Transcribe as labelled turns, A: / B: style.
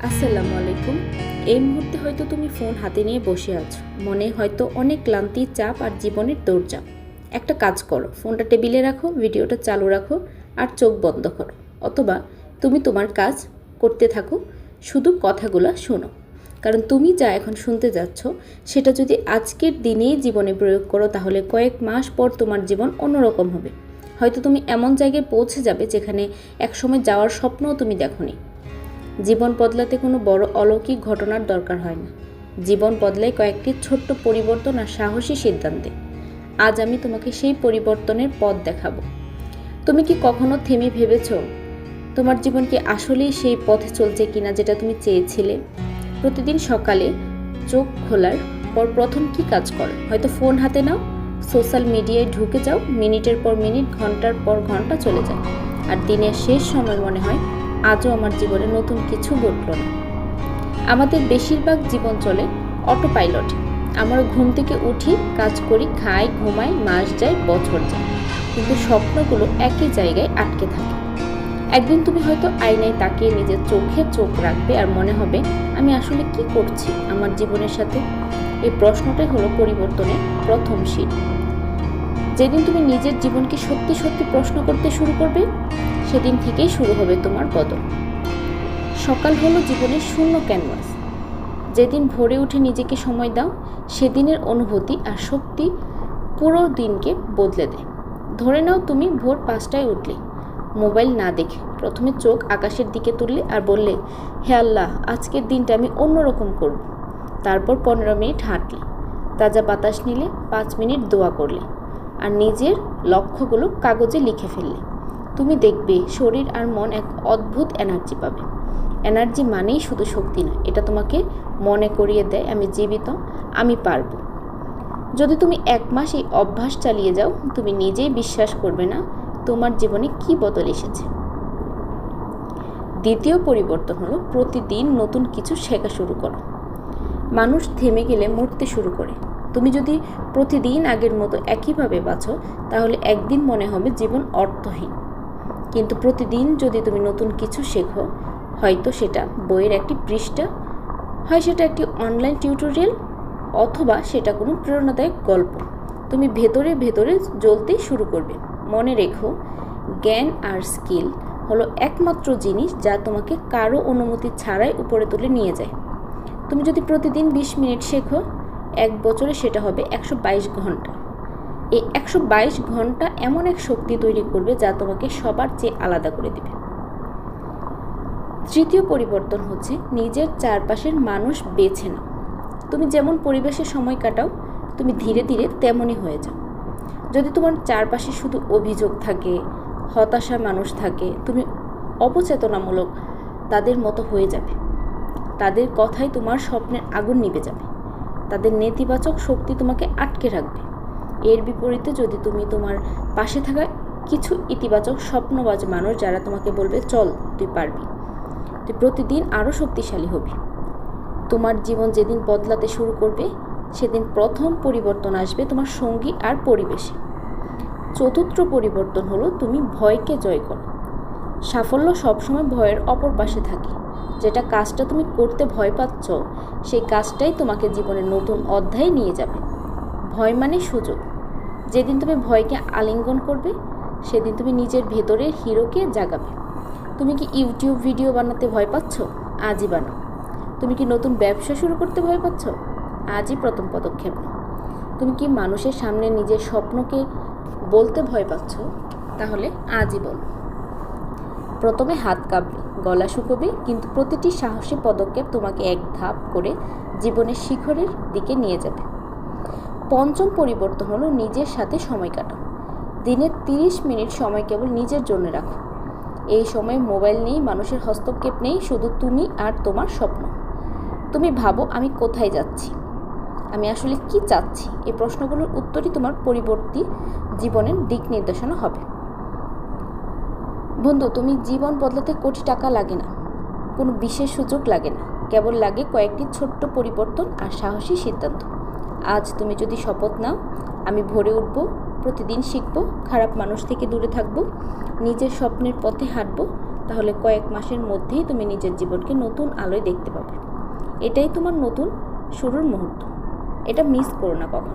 A: আসসালামু আলাইকুম। এই মুহূর্তে হয়তো তুমি ফোন হাতে নিয়ে বসে আছো, মনে হয়তো অনেক ক্লান্তি, চাপ আর জীবনের দৌড়ঝাঁপ। একটা কাজ করো, ফোনটা টেবিলে রাখো, ভিডিওটা চালু রাখো আর চোখ বন্ধ করো, অথবা তুমি তোমার কাজ করতে থাকো, শুধু কথাগুলো শোনো। কারণ তুমি যা এখন শুনতে যাচ্ছ সেটা যদি আজকের দিনেই জীবনে প্রয়োগ করো তাহলে কয়েক মাস পর তোমার জীবন অন্যরকম হবে। হয়তো তুমি এমন জায়গায় পৌঁছে যাবে যেখানে একসময় যাওয়ার স্বপ্নও তুমি দেখোনি। জীবন বদলাতে কোনো বড় অলৌকিক ঘটনার দরকার হয় না। জীবন বদলায় কয়েকটি ছোট্ট পরিবর্তন আর সাহসী সিদ্ধান্তে। আজ আমি তোমাকে সেই পরিবর্তনের পথ দেখাবো। তুমি কি কখনো থেমে ভেবেছো তোমার জীবন কি আসলেই সেই পথে চলছে কিনা যেটা তুমি চেয়েছিলে? প্রতিদিন সকালে চোখ খোলার পর প্রথম কি কাজ করো? হয়তো ফোন হাতে নাও, সোশ্যাল মিডিয়ায় ঢুকে যাও, মিনিটের পর মিনিট, ঘন্টার পর ঘন্টা চলে যায়, আর দিনের শেষ সময় মনে হয় আজও আমার জীবনে নতুন কিছু ঘটল না। আমাদের বেশিরভাগ জীবন চলে অটো পাইলটে। আমরা ঘুম থেকে উঠি, কাজ করি, খাই, ঘুমাই, মাস যায়, বছর যায়, কিন্তু স্বপ্নগুলো একই জায়গায় আটকে থাকে। একদিন তুমি হয়তো আয়নায় তাকিয়ে নিজের চোখে চোখ রাখবে আর মনে হবে, আমি আসলে কি করছি আমার জীবনের সাথে? এই প্রশ্নটাই হলো পরিবর্তনের প্রথম সিঁড়ি। যেদিন তুমি নিজের জীবনকে সত্যি সত্যি প্রশ্ন করতে শুরু করবে, সেদিন থেকেই শুরু হবে তোমার বদল। সকাল হলো জীবনের শূন্য ক্যানভাস। যেদিন ভোরে উঠে নিজেকে সময় দাও, সেদিনের অনুভূতি আর শক্তি পুরো দিনকে বদলে দেয়। ধরে নাও তুমি ভোর 5টায় উঠলে, মোবাইল না দেখে প্রথমে চোখ আকাশের দিকে তুললে আর বললে, হে আল্লাহ, আজকের দিনটা আমি অন্যরকম করব। তারপর 15 মিনিট হাঁটলে, তাজা বাতাস নিলে, 5 মিনিট দোয়া করলে আর নিজের লক্ষ্যগুলো কাগজে লিখে ফেললে। তুমি দেখবে শরীর আর মন এক অদ্ভুত এনার্জি পাবে। এনার্জি মানেই শুধু শক্তি নয়, এটা তোমাকে মনে করিয়ে দেয় আমি জীবিত, আমি পারবো। যদি তুমি 1 মাস এই অভ্যাস চালিয়ে যাও, তুমি নিজেই বিশ্বাস করবে না তোমার জীবনে কি বদল এসেছে। দ্বিতীয় পরিবর্তন হলো প্রতিদিন নতুন কিছু শেখা শুরু করো। মানুষ থেমে গেলে মরতে শুরু করে। তুমি যদি প্রতিদিন আগের মতো একইভাবে বাঁচো, তাহলে একদিন মনে হবে জীবন অর্থহীন। কিন্তু প্রতিদিন যদি তুমি নতুন কিছু শেখো, হয়তো সেটা বইয়ের একটি পৃষ্ঠা, হয় সেটা একটি অনলাইন টিউটোরিয়াল, অথবা সেটা কোনো প্রেরণাদায়ক গল্প, তুমি ভেতরে ভেতরে জ্বলতে শুরু করবে। মনে রেখো, জ্ঞান আর স্কিল হলো একমাত্র জিনিস যা তোমাকে কারো অনুমতি ছাড়াই উপরে তুলে নিয়ে যায়। তুমি যদি প্রতিদিন 20 মিনিট শেখো, 1 বছরে সেটা হবে 122 ঘন্টা। এই 122 ঘন্টা এমন এক শক্তি তৈরি করবে যা তোমাকে সবার চেয়ে আলাদা করে দেবে। তৃতীয় পরিবর্তন হচ্ছে নিজের চারপাশের মানুষ বেছে নাও। তুমি যেমন পরিবেশে সময় কাটাও, তুমি ধীরে ধীরে তেমনই হয়ে যাও। যদি তোমার চারপাশে শুধু অভিযোগ থাকে, হতাশা মানুষ থাকে, তুমি অবচেতনামূলক তাদের মতো হয়ে যাবে। তাদের কথাই তোমার স্বপ্নের আগুন নিভে যাবে। তাদের নেতিবাচক শক্তি তোমাকে আটকে রাখবে। এর বিপরীতে যদি তুমি তোমার পাশে থাকা কিছু ইতিবাচক স্বপ্নবাজ মানুষ যারা তোমাকে বলবে, চল তুই পারবি, তুই প্রতিদিন আরও শক্তিশালী হবি। তোমার জীবন যেদিন বদলাতে শুরু করবে, সেদিন প্রথম পরিবর্তন আসবে তোমার সঙ্গী আর পরিবেশে। চতুর্থ পরিবর্তন হলো তুমি ভয়কে জয় করো। সাফল্য সবসময় ভয়ের অপর পাশে থাকে। যেটা কাজটা তুমি করতে ভয় পাচ্ছ, সেই কাজটাই তোমাকে জীবনের নতুন অধ্যায়ে নিয়ে যাবে। ভয় মানে সুযোগ। যেদিন তুমি ভয়কে আলিঙ্গন করবে, সেদিন তুমি নিজের ভেতরের হিরোকে জাগাবে। তুমি কি ইউটিউব ভিডিও বানাতে ভয় পাচ্ছ? আজই বানাও। তুমি কি নতুন ব্যবসা শুরু করতে ভয় পাচ্ছ? আজই প্রথম পদক্ষেপ নাও। তুমি কি মানুষের সামনে নিজের স্বপ্নকে বলতে ভয় পাচ্ছ? তাহলে আজই বলো। প্রথমে হাত কাঁপবে, গলা শুকোবে, কিন্তু প্রতিটি সাহসী পদক্ষেপ তোমাকে এক ধাপ করে জীবনের শিখরের দিকে নিয়ে যাবে। পঞ্চম পরিবর্তন হলো নিজের সাথে সময় কাটাও। দিনে 30 মিনিট সময় কেবল নিজের জন্য রাখো। এই সময় মোবাইল নেই, মানুষের হস্তক্ষেপ নেই, শুধু তুমি আর তোমার স্বপ্ন। তুমি ভাবো, আমি কোথায় যাচ্ছি, আমি আসলে কি চাচ্ছি? এই প্রশ্নগুলোর উত্তরই তোমার পরবর্তী জীবনের দিক নির্দেশনা হবে। বন্ধু, তুমি জীবন বদলাতে কোটি টাকা লাগে না, কোনো বিশেষ সুযোগ লাগে না, কেবল লাগে কয়েকটি ছোট্ট পরিবর্তন আর সাহসী সিদ্ধান্ত। আজ তুমি যদি শপথ নাও, আমি ভোরে উঠব, প্রতিদিন শিখব, খারাপ মানুষ থেকে দূরে থাকব, নিজের স্বপ্নের পথে হাঁটব, তাহলে কয়েক মাসের মধ্যেই তুমি নিজের জীবনকে নতুন আলোয় দেখতে পাবে। এটাই তোমার নতুন শুরুর মুহূর্ত। এটা মিস করো না কখনো।